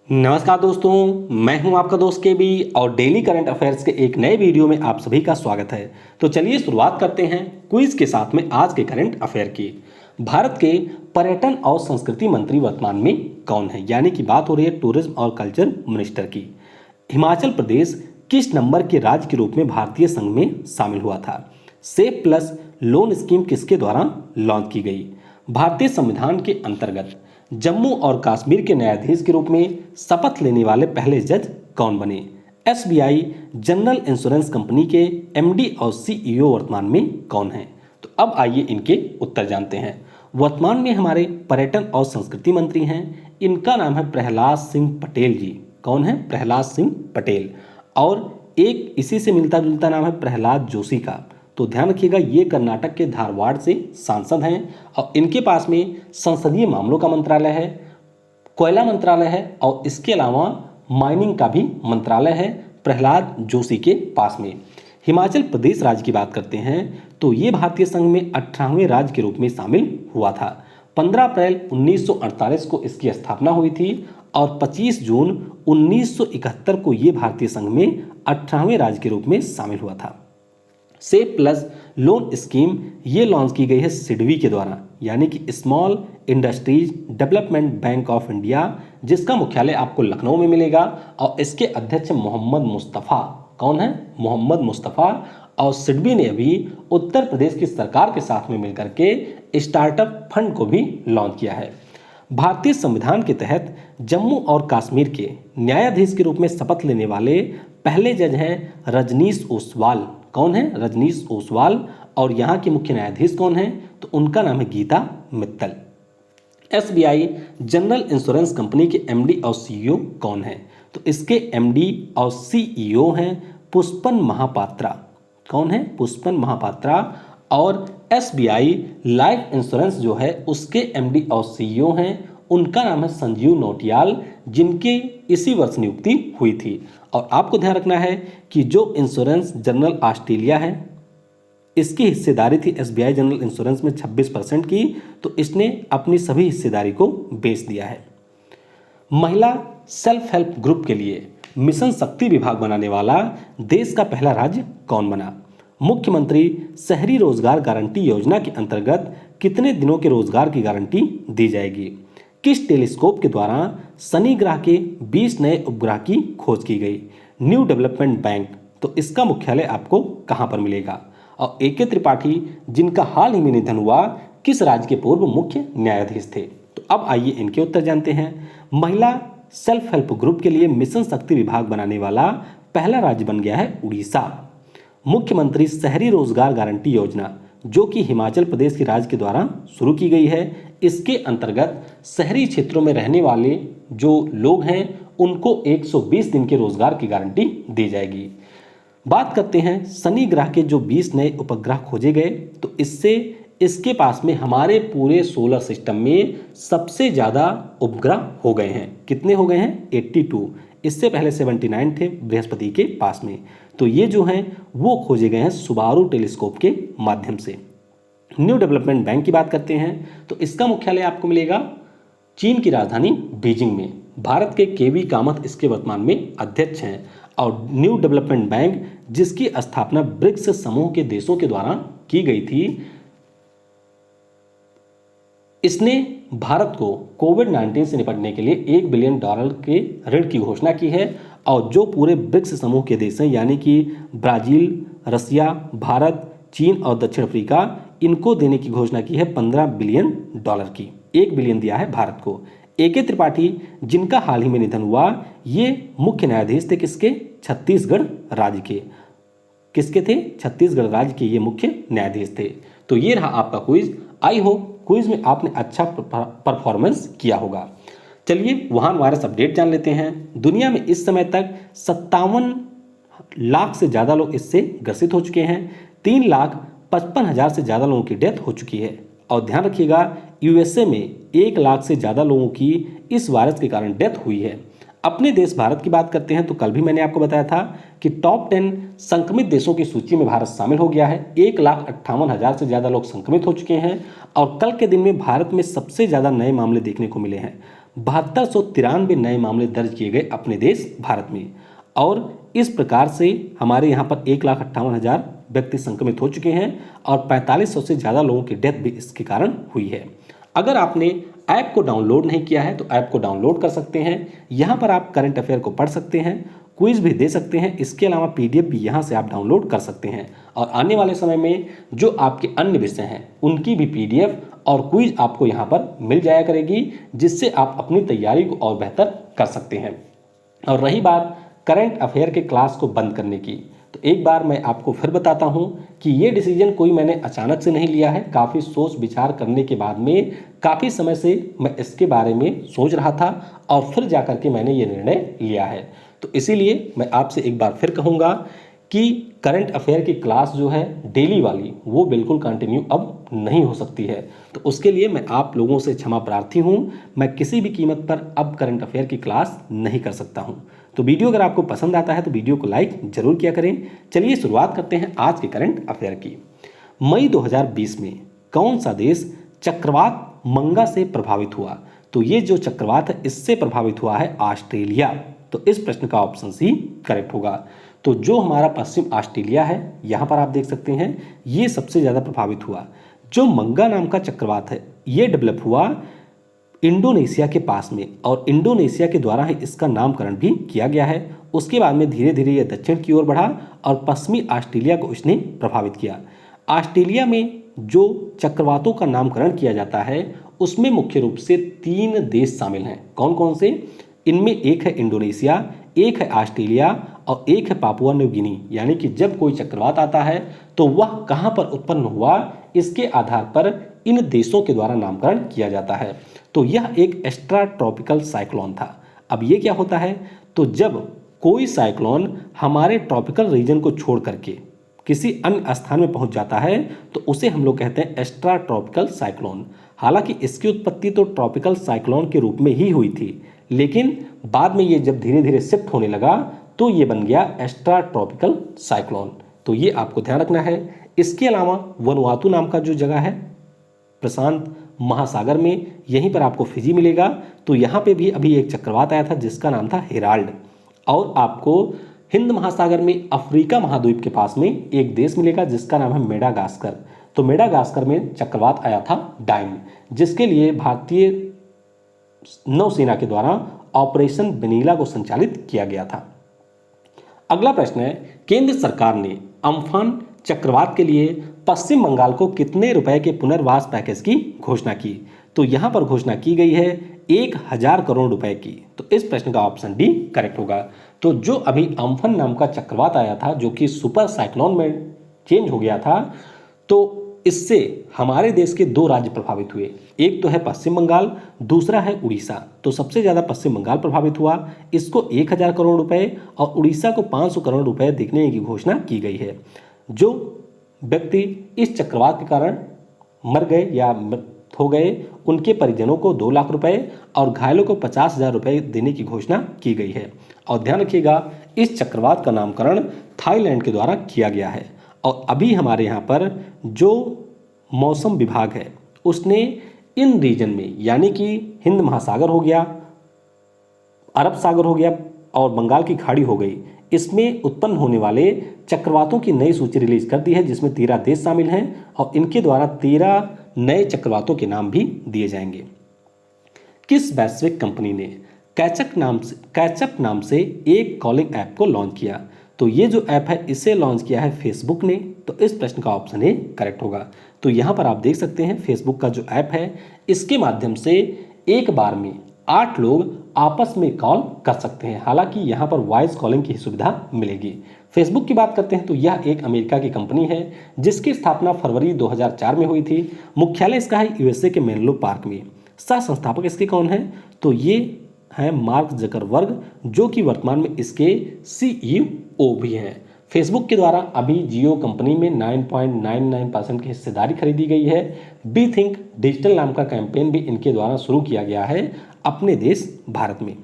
नमस्कार दोस्तों, मैं हूं आपका दोस्त के बी और डेली करंट अफेयर्स के एक नए वीडियो में आप सभी का स्वागत है। तो चलिए शुरुआत करते हैं क्विज के साथ में आज के करंट अफेयर की। भारत के पर्यटन और संस्कृति मंत्री वर्तमान में कौन है? यानी कि बात हो रही है टूरिज्म और कल्चर मिनिस्टर की। हिमाचल प्रदेश किस नंबर के राज्य के रूप में भारतीय संघ में शामिल हुआ था? सेफ प्लस लोन स्कीम किसके द्वारा लॉन्च की गई? भारतीय संविधान के अंतर्गत जम्मू और कश्मीर के न्यायाधीश के रूप में शपथ लेने वाले पहले जज कौन बने? एसबीआई जनरल इंश्योरेंस कंपनी के एमडी और सीईओ वर्तमान में कौन हैं? तो अब आइए इनके उत्तर जानते हैं। वर्तमान में हमारे पर्यटन और संस्कृति मंत्री हैं, इनका नाम है प्रहलाद सिंह पटेल जी। कौन है? प्रहलाद सिंह पटेल। और एक इसी से मिलता जुलता नाम है प्रहलाद जोशी का। तो ध्यान रखिएगा, ये कर्नाटक के धारवाड़ से सांसद हैं और इनके पास में संसदीय मामलों का मंत्रालय है, कोयला मंत्रालय है और इसके अलावा माइनिंग का भी मंत्रालय है प्रहलाद जोशी के पास में। हिमाचल प्रदेश राज्य की बात करते हैं तो ये भारतीय संघ में 18वें राज्य के रूप में शामिल हुआ था। 15 अप्रैल 1948 को इसकी स्थापना हुई थी और 25 जून 1971 को ये भारतीय संघ में 18वें राज्य के रूप में शामिल हुआ था। सेफ प्लस लोन स्कीम ये लॉन्च की गई है सिडबी के द्वारा, यानी कि small industries development bank of India, जिसका मुख्यालय आपको लखनऊ में मिलेगा और इसके अध्यक्ष मोहम्मद मुस्तफ़ा। कौन है? मोहम्मद मुस्तफ़ा। और सिडबी ने अभी उत्तर प्रदेश की सरकार के साथ में मिलकर के स्टार्टअप फंड को भी लॉन्च किया है। भारतीय संविधान के तहत जम्मू और कश्मीर के न्यायाधीश के रूप में शपथ लेने वाले पहले जज हैं रजनीश ओसवाल। कौन है? रजनीश ओसवाल। और यहाँ के मुख्य न्यायाधीश कौन है? तो उनका नाम है Geeta Mittal. SBI general insurance company के एमडी और सीईओ कौन है? तो इसके एमडी और सीईओ हैं पुष्पन महापात्रा। कौन है? पुष्पन महापात्रा। और एसबीआई लाइफ इंश्योरेंस जो है उसके एमडी और सीईओ हैं, उनका नाम है संजीव नौटियाल, जिनकी इसी वर्ष नियुक्ति हुई थी। और आपको ध्यान रखना है कि जो इंश्योरेंस जनरल ऑस्ट्रेलिया है, इसकी हिस्सेदारी थी एसबीआई जनरल इंश्योरेंस में 26% की, तो इसने अपनी सभी हिस्सेदारी को बेच दिया है। महिला सेल्फ हेल्प ग्रुप के लिए मिशन शक्ति विभाग बनाने वाला देश का पहला राज्य कौन बना? मुख्यमंत्री शहरी रोजगार गारंटी योजना के अंतर्गत कितने दिनों के रोजगार की गारंटी दी जाएगी? किस टेलीस्कोप के द्वारा शनि ग्रह के 20 नए उपग्रह की खोज की गई? न्यू डेवलपमेंट बैंक, तो इसका मुख्यालय आपको कहां पर मिलेगा? और ए के त्रिपाठी, जिनका हाल ही में निधन हुआ, किस राज्य के पूर्व मुख्य न्यायाधीश थे? तो अब आइए इनके उत्तर जानते हैं। महिला सेल्फ हेल्प ग्रुप के लिए मिशन शक्ति विभाग बनाने वाला पहला राज्य बन गया है उड़ीसा। मुख्यमंत्री शहरी रोजगार गारंटी योजना, जो कि हिमाचल प्रदेश के राज्य के द्वारा शुरू की गई है, इसके अंतर्गत शहरी क्षेत्रों में रहने वाले जो लोग हैं उनको 120 दिन के रोजगार की गारंटी दी जाएगी। बात करते हैं शनि ग्रह के जो 20 नए उपग्रह खोजे गए, तो इससे इसके पास में हमारे पूरे सोलर सिस्टम में सबसे ज़्यादा उपग्रह हो गए हैं। कितने हो गए हैं? 82। इससे पहले 79 थे बृहस्पति के पास में। तो ये जो हैं वो खोजे गए हैं सुबारू टेलीस्कोप के माध्यम से। न्यू डेवलपमेंट बैंक की बात करते हैं तो इसका मुख्यालय आपको मिलेगा चीन की राजधानी बीजिंग में। भारत के केवी कामत इसके वर्तमान में अध्यक्ष हैं। और न्यू डेवलपमेंट बैंक, जिसकी स्थापना ब्रिक्स समूह के देशों के द्वारा की गई थी, इसने भारत को कोविड-19 से निपटने के लिए $1 बिलियन के ऋण की घोषणा की है। और जो पूरे ब्रिक्स समूह के देश हैं, यानी कि ब्राजील, रसिया, भारत, चीन और दक्षिण अफ्रीका, इनको देने की घोषणा की है $15 बिलियन की। 1 बिलियन दिया है भारत को। ए के त्रिपाठी, जिनका हाल ही में निधन हुआ, ये मुख्य न्यायाधीश थे किसके? छत्तीसगढ़ राज्य के। किसके थे? छत्तीसगढ़ राज्य के ये मुख्य न्यायाधीश थे। तो ये रहा आपका क्विज। आई होप क्विज में आपने अच्छा परफॉर्मेंस किया होगा। चलिए वुहान वायरस अपडेट जान लेते हैं। दुनिया में इस समय तक 57 लाख से ज़्यादा लोग इससे ग्रसित हो चुके हैं। 3,55,000 से ज़्यादा लोगों की डेथ हो चुकी है। और ध्यान रखिएगा, यूएसए में 1 लाख से ज़्यादा लोगों की इस वायरस के कारण डेथ हुई है। अपने देश भारत की बात करते हैं तो कल भी मैंने आपको बताया था कि टॉप 10 संक्रमित देशों की सूची में भारत शामिल हो गया है। 1,58,000 से ज़्यादा लोग संक्रमित हो चुके हैं। और कल के दिन में भारत में सबसे ज़्यादा नए मामले देखने को मिले हैं। 7293 नए मामले दर्ज किए गए अपने देश भारत में। और इस प्रकार से हमारे यहाँ पर 1,58,000 व्यक्ति संक्रमित हो चुके हैं और 4500 से ज़्यादा लोगों की डेथ भी इसके कारण हुई है। अगर आपने ऐप को डाउनलोड नहीं किया है तो ऐप को डाउनलोड कर सकते हैं। यहाँ पर आप करंट अफेयर को पढ़ सकते हैं, क्विज भी दे सकते हैं। इसके अलावा पीडीएफ भी यहाँ से आप डाउनलोड कर सकते हैं और आने वाले समय में जो आपके अन्य विषय हैं उनकी भी पीडीएफ और क्विज आपको यहाँ पर मिल जाया करेगी, जिससे आप अपनी तैयारी को और बेहतर कर सकते हैं। और रही बात करंट अफेयर के क्लास को बंद करने की, तो एक बार मैं आपको फिर बताता हूं कि ये डिसीजन कोई मैंने अचानक से नहीं लिया है। काफ़ी सोच विचार करने के बाद में काफ़ी समय से मैं इसके बारे में सोच रहा था और फिर जाकर के मैंने ये निर्णय लिया है। तो इसीलिए मैं आपसे एक बार फिर कहूँगा कि करंट अफेयर की क्लास जो है डेली वाली वो बिल्कुल कंटिन्यू अब नहीं हो सकती है। तो उसके लिए मैं आप लोगों से क्षमा प्रार्थी हूँ। मैं किसी भी कीमत पर अब करंट अफेयर की क्लास नहीं कर सकता हूँ। तो वीडियो अगर आपको पसंद आता है तो वीडियो को लाइक जरूर किया करें। चलिए शुरुआत करते हैं आज के करंट अफेयर की। मई 2020 में कौन सा देश चक्रवात मंगा से प्रभावित हुआ? तो ये जो चक्रवात है इससे प्रभावित हुआ है ऑस्ट्रेलिया। तो इस प्रश्न का ऑप्शन सी करेक्ट होगा। तो जो हमारा पश्चिम ऑस्ट्रेलिया है यहाँ पर आप देख सकते हैं ये सबसे ज़्यादा प्रभावित हुआ। जो मंगा नाम का चक्रवात है ये डेवलप हुआ इंडोनेशिया के पास में और इंडोनेशिया के द्वारा ही इसका नामकरण भी किया गया है। उसके बाद में धीरे धीरे यह दक्षिण की ओर बढ़ा और पश्चिमी ऑस्ट्रेलिया को इसने प्रभावित किया। ऑस्ट्रेलिया में जो चक्रवातों का नामकरण किया जाता है उसमें मुख्य रूप से 3 देश शामिल हैं। कौन कौन से? इनमें एक है इंडोनेशिया, एक है ऑस्ट्रेलिया और एक है पापुआ न्यू गिनी। यानी कि जब कोई चक्रवात आता है तो वह कहाँ पर उत्पन्न हुआ इसके आधार पर इन देशों के द्वारा नामकरण किया जाता है। तो यह एक एक्स्ट्रा ट्रॉपिकल साइक्लोन था। अब ये क्या होता है? तो जब कोई साइक्लोन हमारे ट्रॉपिकल रीजन को छोड़ करके किसी अन्य स्थान में पहुंच जाता है तो उसे हम लोग कहते हैं एक्स्ट्रा ट्रॉपिकल साइक्लोन। हालांकि इसकी उत्पत्ति तो ट्रॉपिकल साइक्लोन के रूप में ही हुई थी, लेकिन बाद में ये जब धीरे धीरे शिफ्ट होने लगा तो ये बन गया एक्स्ट्रा ट्रॉपिकल साइक्लोन। तो ये आपको ध्यान रखना है। इसके अलावा वनुआतू नाम का जो जगह है प्रशांत महासागर में, यहीं पर आपको फिजी मिलेगा। तो यहाँ पे भी अभी एक चक्रवात आया था जिसका नाम था हेराल्ड। और आपको हिंद महासागर में अफ्रीका महाद्वीप के पास में एक देश मिलेगा जिसका नाम है मेडागास्कर। तो मेडागास्कर में चक्रवात आया था डाइन, जिसके लिए भारतीय नौसेना के द्वारा ऑपरेशन वेनिला को संचालित किया गया था। अगला प्रश्न है, केंद्र सरकार ने अम्फान चक्रवात के लिए पश्चिम बंगाल को कितने रुपए के पुनर्वास पैकेज की घोषणा की? तो यहां पर घोषणा की गई है 1000 करोड़ रुपए की। तो इस प्रश्न का ऑप्शन डी करेक्ट होगा। तो जो अभी अम्फन नाम का चक्रवात आया था जो कि सुपर साइक्लोन में चेंज हो गया था, तो इससे हमारे देश के 2 राज्य प्रभावित हुए। एक तो है पश्चिम बंगाल, दूसरा है उड़ीसा। तो सबसे ज़्यादा पश्चिम बंगाल प्रभावित हुआ, इसको 1000 करोड़ रुपए और उड़ीसा को 500 करोड़ रुपए देने की घोषणा की गई है। जो व्यक्ति इस चक्रवात के कारण मर गए या हो गए उनके परिजनों को 2 लाख रुपए और घायलों को 50,000 रुपए देने की घोषणा की गई है। और ध्यान रखिएगा इस चक्रवात का नामकरण थाईलैंड के द्वारा किया गया है। और अभी हमारे यहाँ पर जो मौसम विभाग है उसने इन रीजन में यानी कि हिंद महासागर हो गया, अरब सागर हो गया और बंगाल की खाड़ी हो गई, इसमें उत्पन्न होने वाले चक्रवातों की नई सूची रिलीज कर दी है जिसमें 13 देश शामिल हैं और इनके द्वारा 13 नए चक्रवातों के नाम भी दिए जाएंगे। किस वैश्विक कंपनी ने कैचअप नाम से एक कॉलिंग ऐप को लॉन्च किया? तो ये जो ऐप है इसे लॉन्च किया है फेसबुक ने। तो इस प्रश्न का ऑप्शन ए करेक्ट होगा। तो यहाँ पर आप देख सकते हैं फेसबुक का जो ऐप है इसके माध्यम से एक बार में 8 लोग आपस में कॉल कर सकते हैं। हालांकि यहाँ पर वॉइस कॉलिंग की सुविधा मिलेगी। फेसबुक की बात करते हैं तो यह एक अमेरिका की कंपनी है जिसकी स्थापना फरवरी 2004 में हुई थी। मुख्यालय इसका है यूएसए के मेनलो पार्क में। सह संस्थापक इसके कौन हैं? तो ये हैं मार्क जकरबर्ग जो कि वर्तमान में इसके सीईओ भी हैं। फेसबुक के द्वारा अभी जियो कंपनी में 9.99% की हिस्सेदारी खरीदी गई है। बी थिंक डिजिटल नाम का कैंपेन भी इनके द्वारा शुरू किया गया है अपने देश भारत में।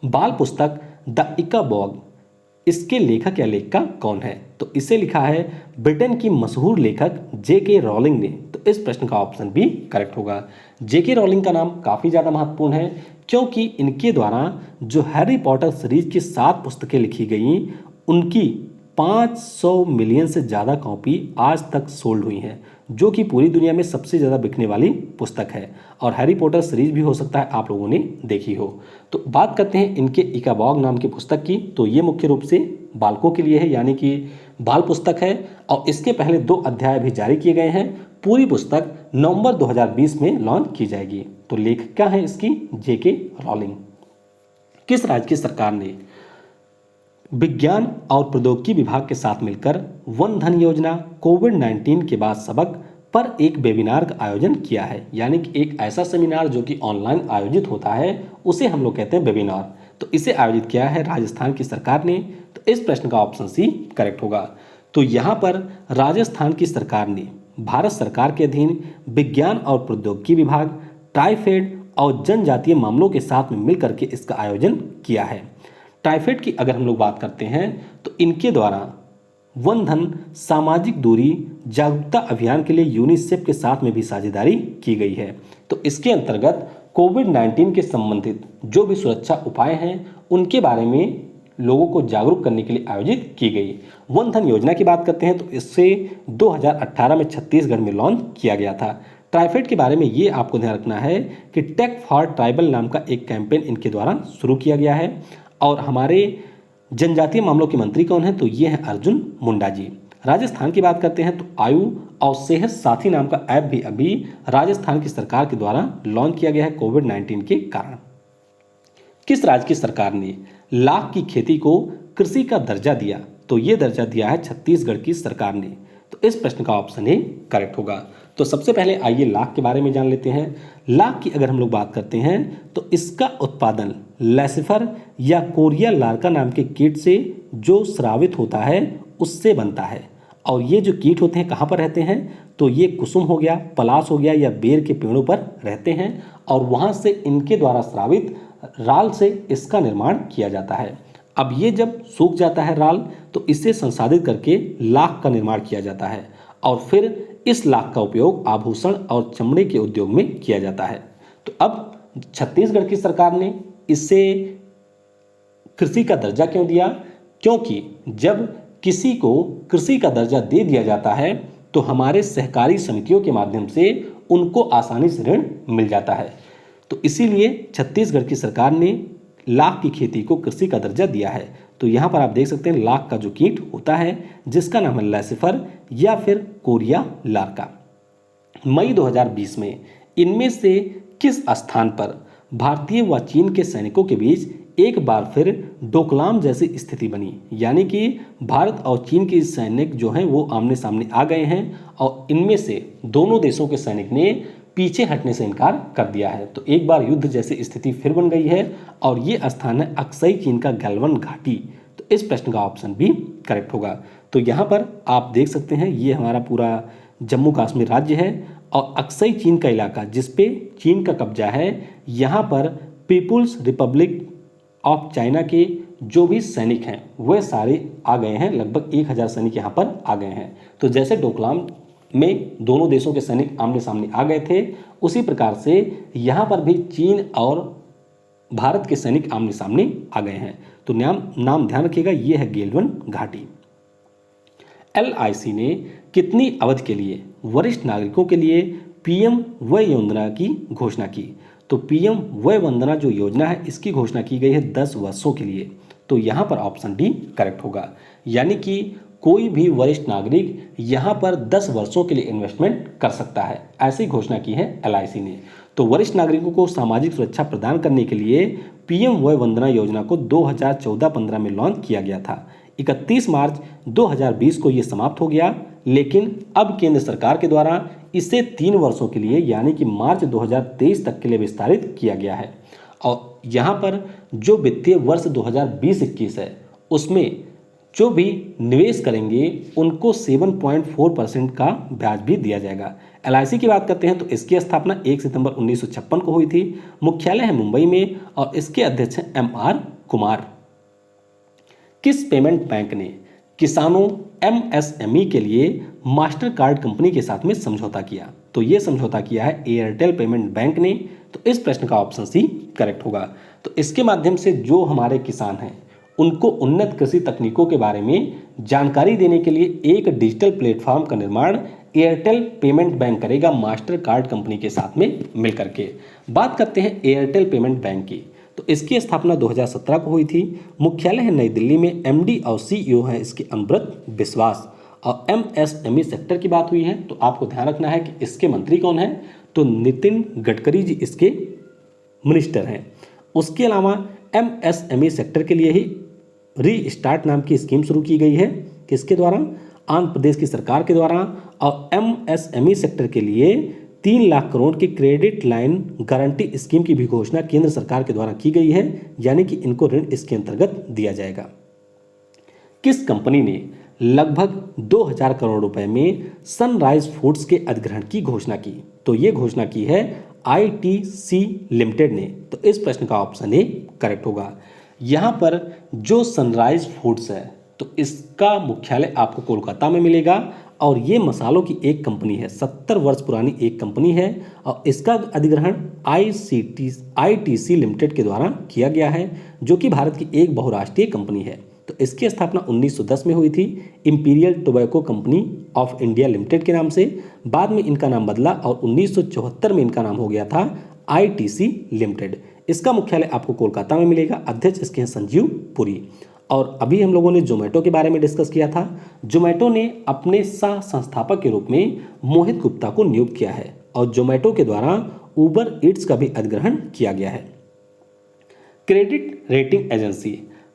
बाल पुस्तक द इका बॉग इसके लेखक या लेखिका कौन है? तो इसे लिखा है ब्रिटेन की मशहूर लेखक जेके रॉलिंग ने। तो इस प्रश्न का ऑप्शन बी करेक्ट होगा। जेके रॉलिंग का नाम काफ़ी ज़्यादा महत्वपूर्ण है क्योंकि इनके द्वारा जो हैरी पॉटर सीरीज की 7 पुस्तकें लिखी गई, उनकी 500 मिलियन से ज़्यादा कॉपी आज तक सोल्ड हुई हैं, जो कि पूरी दुनिया में सबसे ज़्यादा बिकने वाली पुस्तक है। और हैरी पॉटर सीरीज भी हो सकता है आप लोगों ने देखी हो। तो बात करते हैं इनके इकाबॉग नाम की पुस्तक की। तो ये मुख्य रूप से बालकों के लिए है, यानी कि बाल पुस्तक है और इसके पहले 2 अध्याय भी जारी किए गए हैं। पूरी पुस्तक नवंबर 2020 में लॉन्च की जाएगी। तो लेखिका है इसकी जेके रॉलिंग। किस राज्य की सरकार ने विज्ञान और प्रौद्योगिकी विभाग के साथ मिलकर वन धन योजना कोविड-19 के बाद सबक पर एक वेबिनार का आयोजन किया है? यानी कि एक ऐसा सेमिनार जो कि ऑनलाइन आयोजित होता है, उसे हम लोग कहते हैं वेबिनार। तो इसे आयोजित किया है राजस्थान की सरकार ने। तो इस प्रश्न का ऑप्शन सी करेक्ट होगा। तो यहाँ पर राजस्थान की सरकार ने भारत सरकार के अधीन विज्ञान और प्रौद्योगिकी विभाग, टाइफेड और जनजातीय मामलों के साथ में मिलकर के इसका आयोजन किया है। टाइफेड की अगर हम लोग बात करते हैं तो इनके द्वारा वन धन सामाजिक दूरी जागरूकता अभियान के लिए यूनिसेफ के साथ में भी साझेदारी की गई है। तो इसके अंतर्गत कोविड-19 के संबंधित जो भी सुरक्षा उपाय हैं उनके बारे में लोगों को जागरूक करने के लिए आयोजित की गई। वन धन योजना की बात करते हैं तो इससे 2018 में छत्तीसगढ़ में लॉन्च किया गया था। ट्राइफेड के बारे में ये आपको ध्यान रखना है कि टेक फॉर ट्राइबल नाम का एक कैंपेन इनके द्वारा शुरू किया गया है। और हमारे जनजातीय मामलों के मंत्री कौन हैं? तो ये हैं अर्जुन मुंडा जी। राजस्थान की बात करते हैं तो आयु और सेहत साथी नाम का ऐप भी अभी राजस्थान की सरकार के द्वारा लॉन्च किया गया है कोविड-19 के कारण। किस राज्य की सरकार ने लाख की खेती को कृषि का दर्जा दिया? तो ये दर्जा दिया है छत्तीसगढ़ की सरकार ने। तो इस प्रश्न का ऑप्शन ए करेक्ट होगा। तो सबसे पहले आइए लाख के बारे में जान लेते हैं। लाख की अगर हम लोग बात करते हैं तो इसका उत्पादन लैसिफर या कोरिया लार्का नाम के कीट से जो स्रावित होता है उससे बनता है। और ये जो कीट होते हैं कहाँ पर रहते हैं? तो ये कुसुम हो गया, पलाश हो गया या बेर के पेड़ों पर रहते हैं और वहाँ से इनके द्वारा स्रावित राल से इसका निर्माण किया जाता है। अब ये जब सूख जाता है राल तो इसे संसाधित करके लाख का निर्माण किया जाता है और फिर इस लाख का उपयोग आभूषण और चमड़े के उद्योग में किया जाता है। तो अब छत्तीसगढ़ की सरकार ने इसे कृषि का दर्जा क्यों दिया? क्योंकि जब किसी को कृषि का दर्जा दे दिया जाता है तो हमारे सहकारी समितियों के माध्यम से उनको आसानी से ऋण मिल जाता है। तो इसीलिए छत्तीसगढ़ की सरकार ने लाख की खेती को कृषि का दर्जा दिया है। तो यहाँ पर आप देख सकते हैं लाख का जो कीट होता है जिसका नाम है लैसिफर या फिर कोरिया लार्का। मई 2020 में इनमें से किस स्थान पर भारतीय व चीन के सैनिकों के बीच एक बार फिर डोकलाम जैसी स्थिति बनी? यानी कि भारत और चीन के सैनिक जो हैं वो आमने सामने आ गए हैं और इनमें से दोनों देशों के सैनिक ने पीछे हटने से इनकार कर दिया है। तो एक बार युद्ध जैसी स्थिति फिर बन गई है और ये स्थान है अक्सई चीन का गलवान घाटी। तो इस प्रश्न का ऑप्शन भी करेक्ट होगा। तो यहाँ पर आप देख सकते हैं ये हमारा पूरा जम्मू कश्मीर राज्य है और अक्सई चीन का इलाका जिस पे चीन का कब्जा है, यहाँ पर पीपुल्स रिपब्लिक ऑफ चाइना के जो भी सैनिक हैं वह सारे आ गए हैं। लगभग 1000 सैनिक यहाँ पर आ गए हैं। तो जैसे डोकलाम में दोनों देशों के सैनिक आमने सामने आ गए थे, उसी प्रकार से यहाँ पर भी चीन और भारत के सैनिक आमने सामने आ गए हैं। तो नाम ध्यान रखिएगा, ये है गेलवन घाटी। LIC ने कितनी अवधि के लिए वरिष्ठ नागरिकों के लिए PM वय योजना की घोषणा की? तो PM वय वंदना जो योजना है इसकी घोषणा की गई है 10 वर्षों के लिए। तो यहाँ पर ऑप्शन डी करेक्ट होगा। यानी कि कोई भी वरिष्ठ नागरिक यहाँ पर 10 वर्षों के लिए इन्वेस्टमेंट कर सकता है, ऐसी घोषणा की है LIC ने। तो वरिष्ठ नागरिकों को सामाजिक सुरक्षा प्रदान करने के लिए PM वय वंदना योजना को 2014-15 में लॉन्च किया गया था। 31 मार्च 2020 को ये समाप्त हो गया, लेकिन अब केंद्र सरकार के द्वारा इसे 3 वर्षों के लिए यानी कि मार्च 2023 तक के लिए विस्तारित किया गया है। और यहाँ पर जो वित्तीय वर्ष 2020-21 है उसमें जो भी निवेश करेंगे उनको 7.4% का ब्याज भी दिया जाएगा। LIC की बात करते हैं तो इसकी स्थापना 1 सितंबर 1956 को हुई थी। मुख्यालय है मुंबई में और इसके अध्यक्ष हैं MR कुमार। किस पेमेंट बैंक ने किसानों एमएसएमई के लिए मास्टर कार्ड कंपनी के साथ में समझौता किया? तो ये समझौता किया है एयरटेल पेमेंट बैंक ने। तो इस प्रश्न का ऑप्शन सी करेक्ट होगा। तो इसके माध्यम से जो हमारे किसान हैं उनको उन्नत कृषि तकनीकों के बारे में जानकारी देने के लिए एक डिजिटल प्लेटफॉर्म का निर्माण एयरटेल पेमेंट बैंक करेगा मास्टर कार्ड कंपनी के साथ में मिलकर के। बात करते हैं एयरटेल पेमेंट बैंक की। तो इसकी स्थापना 2017 को हुई थी। मुख्यालय है नई दिल्ली में। एमडी और सीईओ है इसके अनुव्रत विश्वास। और एमएसएमई सेक्टर की बात हुई है तो आपको ध्यान रखना है कि इसके मंत्री कौन है, तो नितिन गडकरी जी इसके मिनिस्टर हैं। उसके अलावा एमएसएमई सेक्टर के लिए ही रीस्टार्ट नाम की स्कीम शुरू की गई है। किसके द्वारा? आंध्र प्रदेश की सरकार के द्वारा। और एमएसएमई सेक्टर के लिए 3 लाख करोड़ की क्रेडिट लाइन गारंटी स्कीम की भी घोषणा केंद्र सरकार के द्वारा की गई है, यानी कि इनको ऋण इसके अंतर्गत दिया जाएगा। किस कंपनी ने लगभग 2000 करोड़ रुपए में सनराइज फूड्स के अधिग्रहण की घोषणा की? तो ये घोषणा की है आईटीसी लिमिटेड ने। तो इस प्रश्न का ऑप्शन ए करेक्ट होगा। यहाँ पर जो सनराइज फूड्स है तो इसका मुख्यालय आपको कोलकाता में मिलेगा और ये मसालों की एक कंपनी है, 70 वर्ष पुरानी एक कंपनी है और इसका अधिग्रहण आईटीसी लिमिटेड के द्वारा किया गया है, जो कि भारत की एक बहुराष्ट्रीय कंपनी है। तो इसकी स्थापना 1910 में हुई थी imperial tobacco company of India limited के नाम से। बाद में इनका नाम बदला और 1974 में इनका नाम हो गया था आईटीसी लिमिटेड। इसका मुख्यालय आपको कोलकाता में मिलेगा। अध्यक्ष इसके हैं संजीव पुरी। और अभी हम लोगों ने जोमेटो के बारे में डिस्कस किया था। जोमेटो ने अपने सह संस्थापक के रूप में मोहित गुप्ता को नियुक्त किया है और जोमेटो के द्वारा उबर ईट्स का भी अधिग्रहण किया गया है। क्रेडिट रेटिंग एजेंसी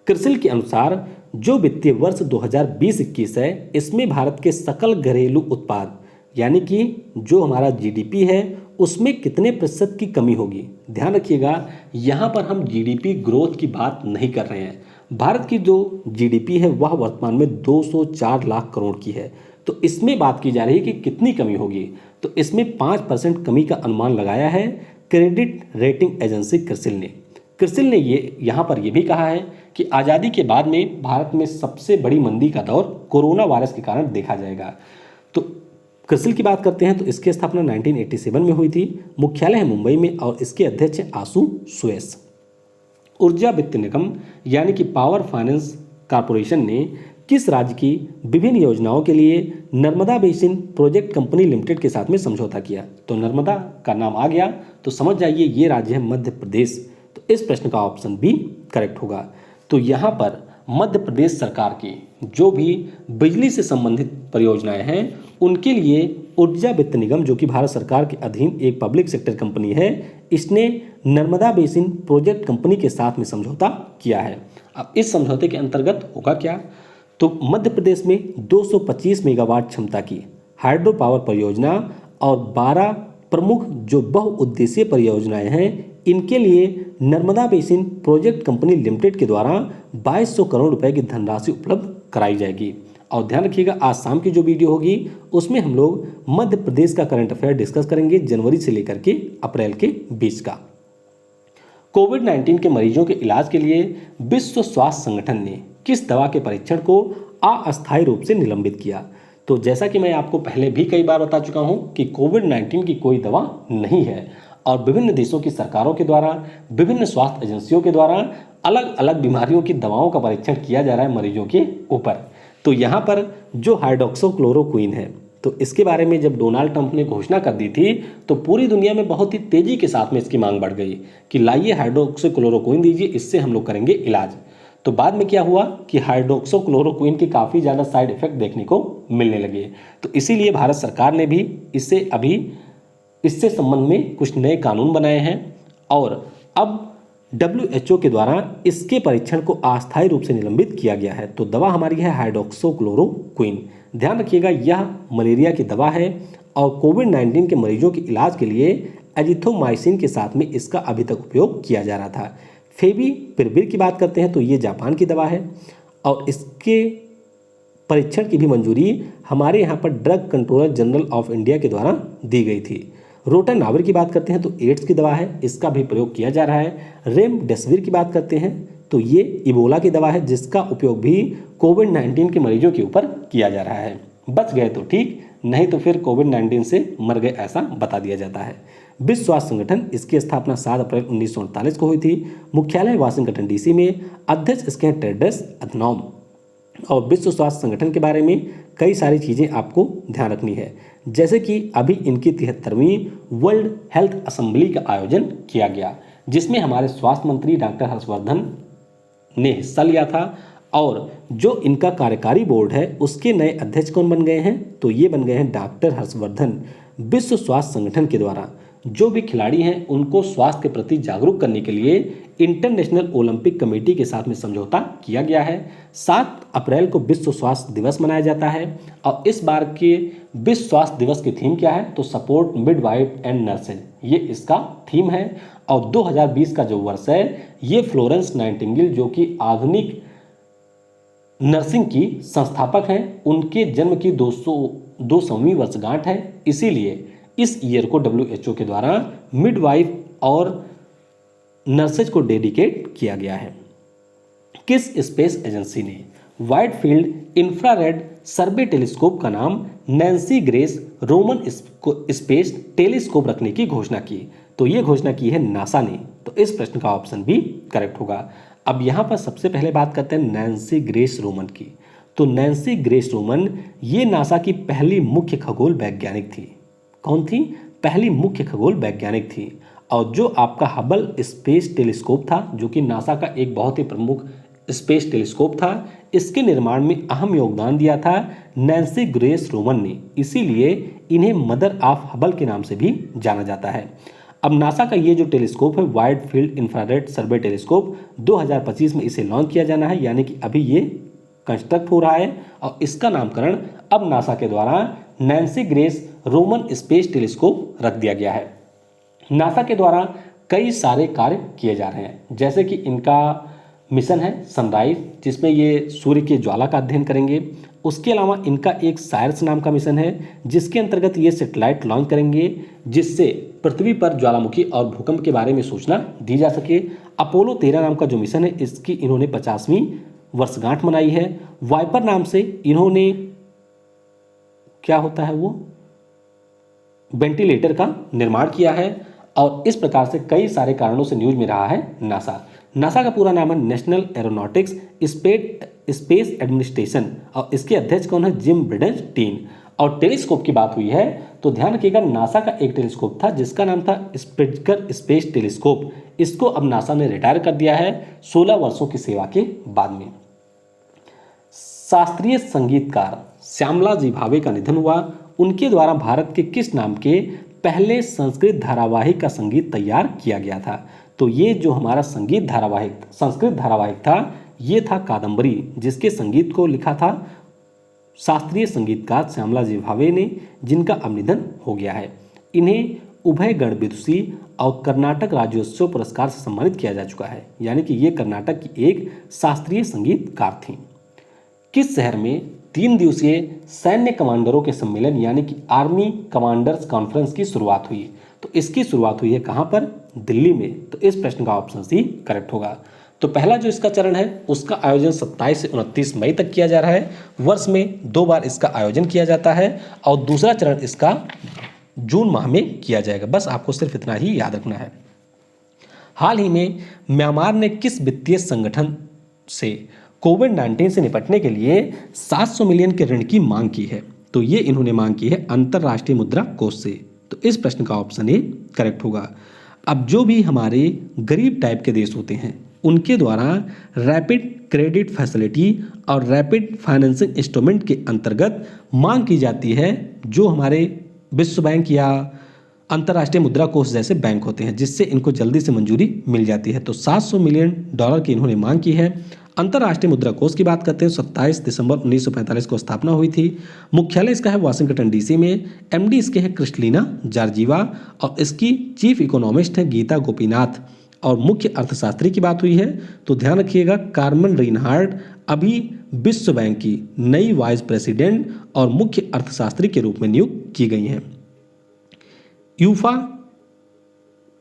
क्रिसिल के अनुसार जो वित्तीय वर्ष 2020-21 है इसमें भारत के सकल घरेलू उत्पाद यानी कि जो हमारा जीडीपी है उसमें कितने प्रतिशत की कमी होगी? ध्यान रखिएगा, यहाँ पर हम जीडीपी ग्रोथ की बात नहीं कर रहे हैं। भारत की जो जीडीपी है वह वर्तमान में 204 लाख करोड़ की है। तो इसमें बात की जा रही है कि कितनी कमी होगी। तो इसमें 5% कमी का अनुमान लगाया है क्रेडिट रेटिंग एजेंसी क्रिसिल ने ये यहाँ पर यह भी कहा है कि आज़ादी के बाद में भारत में सबसे बड़ी मंदी का दौर कोरोना वायरस के कारण देखा जाएगा। तो क्रिसिल की बात करते हैं तो इसकी स्थापना 1987 में हुई थी। मुख्यालय है मुंबई में और इसके अध्यक्ष हैं आशु सुएस। ऊर्जा वित्त निगम यानी कि पावर फाइनेंस कॉरपोरेशन ने किस राज्य की विभिन्न योजनाओं के लिए Narmada basin project company limited के साथ में समझौता किया? तो नर्मदा का नाम आ गया तो समझ जाइए ये राज्य है मध्य प्रदेश। तो इस प्रश्न का ऑप्शन बी करेक्ट होगा। तो यहाँ पर मध्य प्रदेश सरकार की जो भी बिजली से संबंधित परियोजनाएं हैं उनके लिए ऊर्जा वित्त निगम जो कि भारत सरकार के अधीन एक पब्लिक सेक्टर कंपनी है, इसने नर्मदा बेसिन प्रोजेक्ट कंपनी के साथ में समझौता किया है। अब इस समझौते के अंतर्गत होगा क्या? तो मध्य प्रदेश में 225 मेगावाट क्षमता की हाइड्रो पावर परियोजना और 12 प्रमुख जो बहुउद्देशीय परियोजनाएं हैं इनके लिए Narmada basin project company limited के द्वारा 2200 करोड़ रुपए की धनराशि उपलब्ध कराई जाएगी। और ध्यान रखिएगा आज शाम की जो वीडियो होगी उसमें हम लोग मध्य प्रदेश का करंट अफेयर डिस्कस करेंगे जनवरी से लेकर के अप्रैल के बीच का। कोविड-19 के मरीजों के इलाज के लिए विश्व स्वास्थ्य संगठन ने किस दवा के परीक्षण को अस्थायी रूप से निलंबित किया? तो जैसा कि मैं आपको पहले भी कई बार बता चुका हूं कि कोविड-19 की कोई दवा नहीं है और विभिन्न देशों की सरकारों के द्वारा विभिन्न स्वास्थ्य एजेंसियों के द्वारा अलग अलग बीमारियों की दवाओं का परीक्षण किया जा रहा है मरीजों के ऊपर। तो यहाँ पर जो हाइड्रोक्सीक्लोरोक्विन है तो इसके बारे में जब डोनाल्ड ट्रंप ने घोषणा कर दी थी तो पूरी दुनिया में बहुत ही तेजी के साथ में इसकी मांग बढ़ गई कि लाइए हाइड्रोक्सीक्लोरोक्विन दीजिए, इससे हम लोग करेंगे इलाज। तो बाद में क्या हुआ कि हाइड्रोक्सीक्लोरोक्विन के काफ़ी ज़्यादा साइड इफेक्ट देखने को मिलने लगे। तो इसीलिए भारत सरकार ने भी इससे संबंध में कुछ नए कानून बनाए हैं और अब WHO के द्वारा इसके परीक्षण को अस्थायी रूप से निलंबित किया गया है। तो दवा हमारी है हाइड्रोक्सीक्लोरोक्विन। ध्यान रखिएगा यह मलेरिया की दवा है और कोविड-19 के मरीजों के इलाज के लिए एजिथ्रोमाइसिन के साथ में इसका अभी तक उपयोग किया जा रहा था। फेविपिराविर की बात करते हैं तो ये जापान की दवा है और इसके परीक्षण की भी मंजूरी हमारे यहाँ पर drug controller general of India के द्वारा दी गई थी। रोटानाविर की बात करते हैं तो एड्स की दवा है, इसका भी प्रयोग किया जा रहा है। रेमडेसिविर की बात करते हैं तो ये इबोला की दवा है जिसका उपयोग भी कोविड-19 के मरीजों के ऊपर किया जा रहा है। बच गए तो ठीक, नहीं तो फिर कोविड-19 से मर गए ऐसा बता दिया जाता है। विश्व स्वास्थ्य संगठन, इसकी स्थापना 7 अप्रैल 1948 को हुई थी। मुख्यालय वाशिंगटन डीसी में। अध्यक्ष इसके हैं टेड्रस अधनॉम। और विश्व स्वास्थ्य संगठन के बारे में कई सारी चीज़ें आपको ध्यान रखनी है, जैसे कि अभी इनकी 73वीं वर्ल्ड हेल्थ असेंबली का आयोजन किया गया, जिसमें हमारे स्वास्थ्य मंत्री डॉक्टर हर्षवर्धन ने हिस्सा लिया था। और जो इनका कार्यकारी बोर्ड है उसके नए अध्यक्ष कौन बन गए हैं, तो ये बन गए हैं डॉक्टर हर्षवर्धन। विश्व स्वास्थ्य संगठन के द्वारा जो भी खिलाड़ी हैं उनको स्वास्थ्य के प्रति जागरूक करने के लिए इंटरनेशनल ओलंपिक कमेटी के साथ में समझौता किया गया है। 7 अप्रैल को विश्व स्वास्थ्य दिवस मनाया जाता है। और इस बार के विश्व स्वास्थ्य दिवस की थीम क्या है, तो सपोर्ट मिडवाइफ एंड नर्सेज, ये इसका थीम है। और 2020 का जो वर्ष है ये फ्लोरेंस नाइटिंगेल, जो कि आधुनिक नर्सिंग की संस्थापक हैं, उनके जन्म की 200वीं वर्षगांठ है। इसीलिए इस ईयर को WHO के द्वारा मिडवाइफ और नर्सेज को डेडिकेट किया गया है। किस स्पेस एजेंसी ने वाइड फील्ड इंफ्रारेड सर्वे टेलीस्कोप का नाम Nancy grace Roman space telescope रखने की घोषणा की, तो ये घोषणा की है नासा ने। तो इस प्रश्न का ऑप्शन भी करेक्ट होगा। अब यहाँ पर सबसे पहले बात करते हैं नैन्सी ग्रेस रोमन की। तो नैन्सी ग्रेस रोमन ये नासा की पहली मुख्य खगोल वैज्ञानिक थी। कौन थी? पहली मुख्य खगोल वैज्ञानिक थी। और जो आपका हबल स्पेस टेलीस्कोप था, जो कि नासा का एक बहुत ही प्रमुख स्पेस टेलीस्कोप था, इसके निर्माण में अहम योगदान दिया था नैन्सी ग्रेस रोमन ने। इसीलिए इन्हें मदर ऑफ हबल के नाम से भी जाना जाता है। अब नासा का ये जो टेलीस्कोप है वाइड फील्ड इंफ्रारेड सर्वे टेलीस्कोप 2025 में इसे लॉन्च किया जाना है, यानी कि अभी ये कंस्ट्रक्ट हो रहा है। और इसका नामकरण अब नासा के द्वारा Nancy grace Roman space telescope रख दिया गया है। नासा के द्वारा कई सारे कार्य किए जा रहे हैं, जैसे कि इनका मिशन है सनराइज, जिसमें ये सूर्य की ज्वाला का अध्ययन करेंगे। उसके अलावा इनका एक साइरस नाम का मिशन है, जिसके अंतर्गत ये सैटेलाइट लॉन्च करेंगे, जिससे पृथ्वी पर ज्वालामुखी और भूकंप के बारे में सूचना दी जा सके। अपोलो 13 नाम का जो मिशन है, इसकी इन्होंने 50वीं वर्षगांठ मनाई है। वाइपर नाम से इन्होंने, क्या होता है वो, वेंटिलेटर का निर्माण किया है। और इस प्रकार से कई सारे कारणों से न्यूज में रहा है नासा। नासा का पूरा नाम है नेशनल एरोनॉटिक्स स्पेस एडमिनिस्ट्रेशन। और इसके अध्यक्ष कौन है? जिम ब्रिडेनस्टीन। और टेलीस्कोप की बात हुई है तो ध्यान रखिएगा, नासा का एक टेलीस्कोप था जिसका नाम था स्प्रिट्जर स्पेस टेलीस्कोप। इसको अब नासा ने रिटायर कर दिया है 16 वर्षों की सेवा के बाद में। शास्त्रीय संगीतकार श्यामला जी भावे का निधन हुआ। उनके द्वारा भारत के किस नाम के पहले संस्कृत धारावाहिक का संगीत तैयार किया गया था? तो ये जो हमारा संगीत धारावाहिक संस्कृत धारावाहिक था, ये था कादम्बरी, जिसके संगीत को लिखा था शास्त्रीय संगीतकार श्यामला जी भावे ने, जिनका अब निधन हो गया है। इन्हें उभय गण विदुषी और कर्नाटक राज्योत्सव पुरस्कार से सम्मानित किया जा चुका है, यानी कि ये कर्नाटक की एक शास्त्रीय संगीतकार थी। किस शहर में 3 दिवसीय सैन्य कमांडरों के सम्मेलन यानी कि आर्मी कमांडर्स कॉन्फ्रेंस की शुरुआत हुई? तो इसकी शुरुआत हुई है कहां पर? दिल्ली में। तो इस प्रश्न का ऑप्शन सी करेक्ट होगा। तो पहला जो इसका चरण है उसका आयोजन 27 से 29 मई तक किया जा रहा है। वर्ष में 2 बार इसका आयोजन किया जाता है। और दूसरा चरण इसका जून माह में किया जाएगा। बस आपको सिर्फ इतना ही याद रखना है। हाल ही में म्यांमार ने किस वित्तीय संगठन से कोविड-19 से निपटने के लिए 700 मिलियन के ऋण की मांग की है? तो ये इन्होंने मांग की है अंतर्राष्ट्रीय मुद्रा कोष से। तो इस प्रश्न का ऑप्शन ए करेक्ट होगा। अब जो भी हमारे गरीब टाइप के देश होते हैं उनके द्वारा रैपिड क्रेडिट फैसिलिटी और रैपिड फाइनेंसिंग इंस्ट्रूमेंट के अंतर्गत मांग की जाती है, जो हमारे विश्व बैंक या अंतर्राष्ट्रीय मुद्रा कोष जैसे बैंक होते हैं, जिससे इनको जल्दी से मंजूरी मिल जाती है। तो 700 मिलियन डॉलर की इन्होंने मांग की है। अंतर्राष्ट्रीय मुद्रा कोष की बात करते हैं, 27 दिसंबर 1945 को स्थापना हुई थी। मुख्यालय इसका है वाशिंगटन डीसी में। एमडी इसके है क्रिस्टलिना जॉर्जीवा और इसकी चीफ इकोनॉमिस्ट है गीता गोपीनाथ। और मुख्य अर्थशास्त्री की बात हुई है तो ध्यान रखिएगा, कार्मेन रिनहार्ड अभी विश्व बैंक की नई वाइस प्रेसिडेंट और मुख्य अर्थशास्त्री के रूप में नियुक्त की गई हैं। यूफा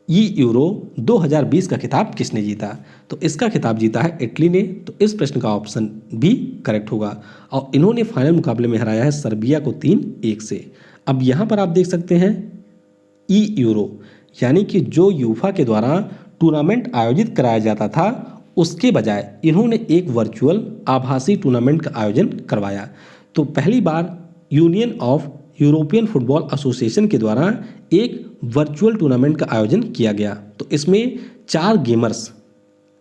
यूरो 2020 का खिताब किसने जीता? तो इसका खिताब जीता है इटली ने। तो इस प्रश्न का ऑप्शन बी करेक्ट होगा। और इन्होंने फाइनल मुकाबले में हराया है सर्बिया को 3-1 से। अब यहाँ पर आप देख सकते हैं यूरो यानी कि जो यूफा के द्वारा टूर्नामेंट आयोजित कराया जाता था उसके बजाय इन्होंने एक वर्चुअल आभासी टूर्नामेंट का आयोजन करवाया। तो पहली बार union of European football association के द्वारा एक वर्चुअल टूर्नामेंट का आयोजन किया गया। तो इसमें 4 गेमर्स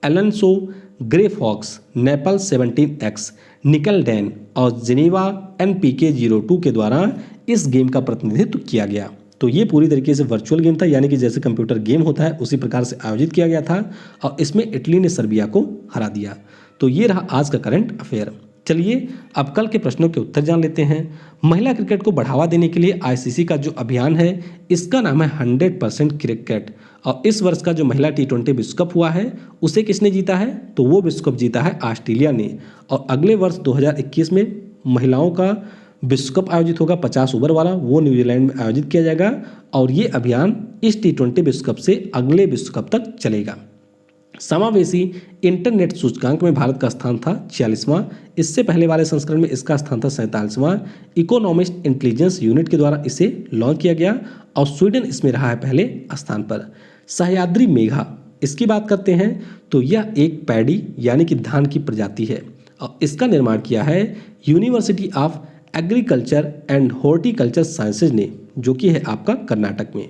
एलनसो, ग्रे फॉक्स, नेपल 17X, निकल डैन और जिनेवा NPK02 के द्वारा इस गेम का प्रतिनिधित्व किया गया। तो ये पूरी तरीके से वर्चुअल गेम था, यानी कि जैसे कंप्यूटर गेम होता है उसी प्रकार से आयोजित किया गया था और इसमें इटली ने सर्बिया को हरा दिया। तो ये रहा आज का करंट अफेयर। चलिए अब कल के प्रश्नों के उत्तर जान लेते हैं। महिला क्रिकेट को बढ़ावा देने के लिए ICC का जो अभियान है इसका नाम है 100% क्रिकेट। और इस वर्ष का जो महिला T20 विश्व कप हुआ है उसे किसने जीता है? तो वो विश्व कप जीता है ऑस्ट्रेलिया ने। और अगले वर्ष 2021 में महिलाओं का विश्व कप आयोजित होगा 50 ओवर वाला, वो न्यूजीलैंड में आयोजित किया जाएगा। और ये अभियान इस T20 विश्व कप से अगले विश्व कप तक चलेगा। समावेशी इंटरनेट सूचकांक में भारत का स्थान था 46वां। इससे पहले वाले संस्करण में इसका स्थान था 47वां। इकोनॉमिस्ट इंटेलिजेंस यूनिट के द्वारा इसे लॉन्च किया गया और स्वीडन इसमें रहा है पहले स्थान पर। सह्याद्री मेघा, इसकी बात करते हैं तो यह एक पैडी यानी कि धान की प्रजाति है और इसका निर्माण किया है university of agriculture and horticulture sciences ने, जो कि है आपका कर्नाटक में।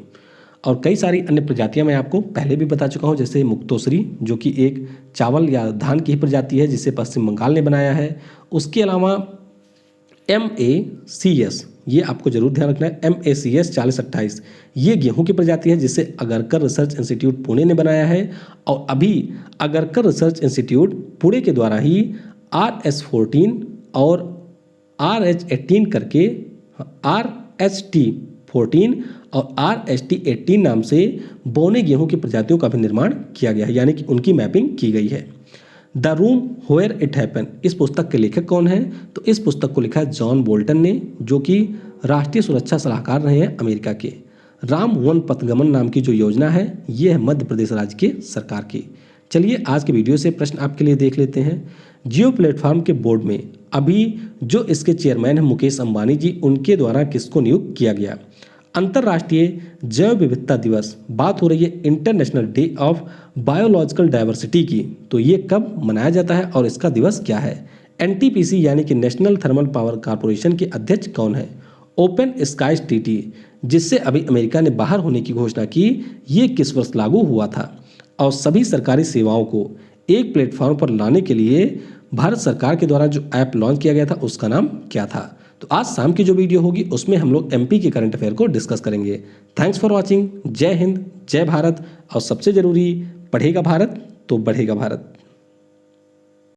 और कई सारी अन्य प्रजातियां मैं आपको पहले भी बता चुका हूं, जैसे मुक्तोसरी जो कि एक चावल या धान की ही प्रजाति है जिसे पश्चिम बंगाल ने बनाया है। उसके अलावा MACS, ये आपको जरूर ध्यान रखना है, MACS 4028 ये गेहूं की प्रजाति है जिसे अगरकर रिसर्च इंस्टीट्यूट पुणे ने बनाया है। और अभी अगरकर रिसर्च इंस्टीट्यूट पुणे के द्वारा ही RS14 और RH18 करके RST14 और RST18 नाम से बोने गेहूं की प्रजातियों का भी निर्माण किया गया है, यानी कि उनकी मैपिंग की गई है। The room where it happen, इस पुस्तक के लेखक कौन है? तो इस पुस्तक को लिखा है जॉन बोल्टन ने, जो कि राष्ट्रीय सुरक्षा सलाहकार रहे हैं अमेरिका के। राम वन पथगमन नाम की जो योजना है ये है मध्य प्रदेश राज्य की सरकार की। चलिए आज के वीडियो से प्रश्न आपके लिए देख लेते हैं। जियो प्लेटफॉर्म के बोर्ड में अभी जो इसके चेयरमैन हैं मुकेश अंबानी जी, उनके द्वारा किसको नियुक्त किया गया? अंतर्राष्ट्रीय जैव विविधता दिवस, बात हो रही है international day of biological diversity की, तो ये कब मनाया जाता है और इसका दिवस क्या है? NTPC यानी कि नेशनल थर्मल पावर कॉर्पोरेशन के अध्यक्ष कौन है? ओपन स्काईज TT, जिससे अभी अमेरिका ने बाहर होने की घोषणा की, ये किस वर्ष लागू हुआ था? और सभी सरकारी सेवाओं को एक प्लेटफॉर्म पर लाने के लिए भारत सरकार के द्वारा जो ऐप लॉन्च किया गया था उसका नाम क्या था? तो आज शाम की जो वीडियो होगी उसमें हम लोग MP के करंट अफेयर को डिस्कस करेंगे। Thanks for watching. जय हिंद, जय भारत। और सबसे जरूरी, पढ़ेगा भारत तो बढ़ेगा भारत।